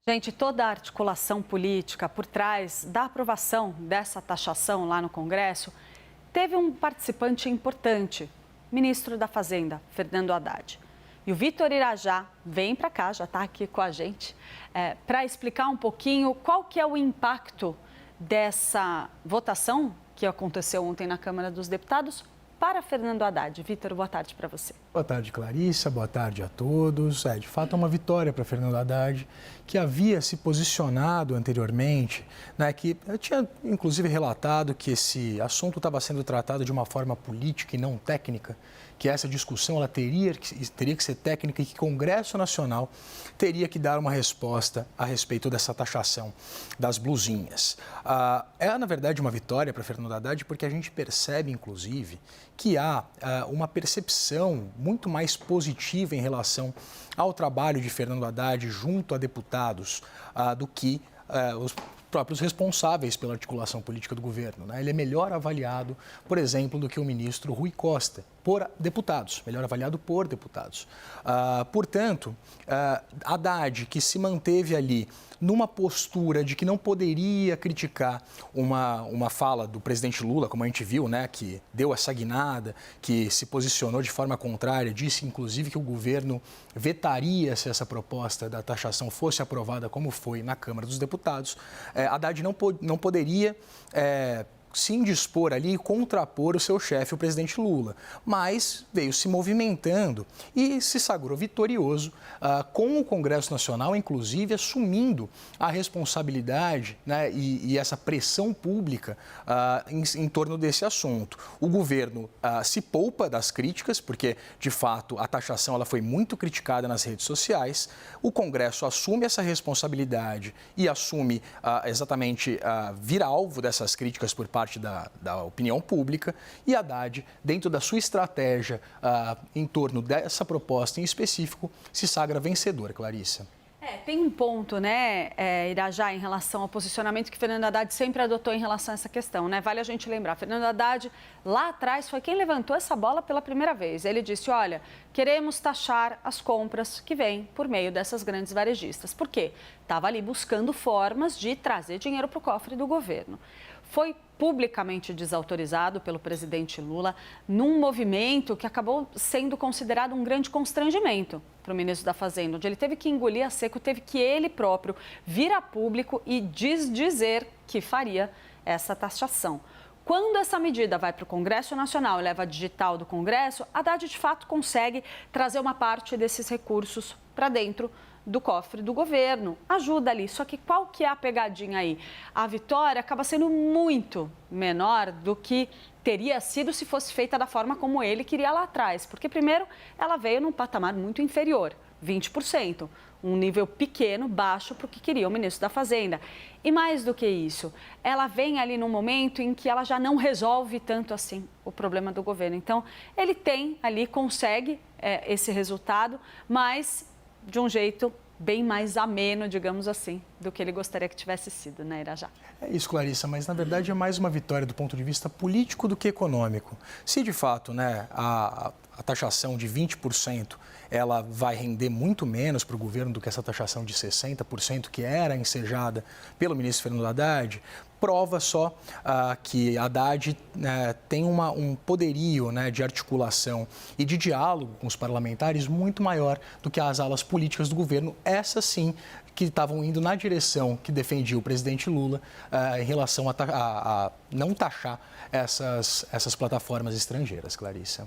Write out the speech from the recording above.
Gente, toda a articulação política por trás da aprovação dessa taxação lá no Congresso teve um participante importante, ministro da Fazenda, Fernando Haddad. E o Vitor Irajá vem para cá, já está aqui com a gente, para explicar um pouquinho qual que é o impacto dessa votação que aconteceu ontem na Câmara dos Deputados para Fernando Haddad. Vitor, boa tarde para você. Boa tarde, Clarissa. Boa tarde a todos. De fato, é uma vitória para Fernando Haddad, que havia se posicionado anteriormente, que eu tinha, inclusive, relatado que esse assunto estava sendo tratado de uma forma política e não técnica, que essa discussão ela teria que ser técnica e que o Congresso Nacional teria que dar uma resposta a respeito dessa taxação das blusinhas. É, na verdade, uma vitória para Fernando Haddad, porque a gente percebe, inclusive, que há uma percepção muito mais positiva em relação ao trabalho de Fernando Haddad junto a deputados do que os próprios responsáveis pela articulação política do governo. Ele é melhor avaliado, por exemplo, do que o ministro Rui Costa, por deputados, melhor avaliado por deputados. Portanto, Haddad, que se manteve ali numa postura de que não poderia criticar uma fala do presidente Lula, como a gente viu, que deu essa guinada, que se posicionou de forma contrária, disse inclusive que o governo vetaria se essa proposta da taxação fosse aprovada como foi na Câmara dos Deputados. Haddad não poderia se indispor ali e contrapor o seu chefe, o presidente Lula, mas veio se movimentando e se sagrou vitorioso com o Congresso Nacional, inclusive assumindo a responsabilidade e essa pressão pública em torno desse assunto. O governo se poupa das críticas, porque, de fato, a taxação ela foi muito criticada nas redes sociais. O Congresso assume essa responsabilidade e assume exatamente vir alvo dessas críticas por parte da opinião pública, e Haddad, dentro da sua estratégia em torno dessa proposta em específico, se sagra vencedor, Clarissa. Tem um ponto, Irajá, em relação ao posicionamento que Fernando Haddad sempre adotou em relação a essa questão, Vale a gente lembrar, Fernando Haddad, lá atrás, foi quem levantou essa bola pela primeira vez. Ele disse, olha, queremos taxar as compras que vêm por meio dessas grandes varejistas. Por quê? Estava ali buscando formas de trazer dinheiro para o cofre do governo. Foi publicamente desautorizado pelo presidente Lula num movimento que acabou sendo considerado um grande constrangimento para o ministro da Fazenda, onde ele teve que engolir a seco, teve que ele próprio vir a público e dizer que faria essa taxação. Quando essa medida vai para o Congresso Nacional e leva a digital do Congresso, Haddad de fato consegue trazer uma parte desses recursos para dentro do cofre do governo, ajuda ali. Só que qual que é a pegadinha aí? A vitória acaba sendo muito menor do que teria sido se fosse feita da forma como ele queria lá atrás. Porque, primeiro, ela veio num patamar muito inferior, 20%. Um nível pequeno, baixo para o que queria o ministro da Fazenda. E mais do que isso, ela vem ali num momento em que ela já não resolve tanto assim o problema do governo. Então, ele tem ali, consegue esse resultado, mas de um jeito bem mais ameno, digamos assim, do que ele gostaria que tivesse sido, Irajá? É isso, Clarissa, mas na verdade é mais uma vitória do ponto de vista político do que econômico. Se de fato a taxação de 20% ela vai render muito menos para o governo do que essa taxação de 60% que era ensejada pelo ministro Fernando Haddad, prova só que Haddad tem um poderio de articulação e de diálogo com os parlamentares muito maior do que as alas políticas do governo, essas sim que estavam indo na direção que defendia o presidente Lula em relação a não taxar essas plataformas estrangeiras, Clarissa.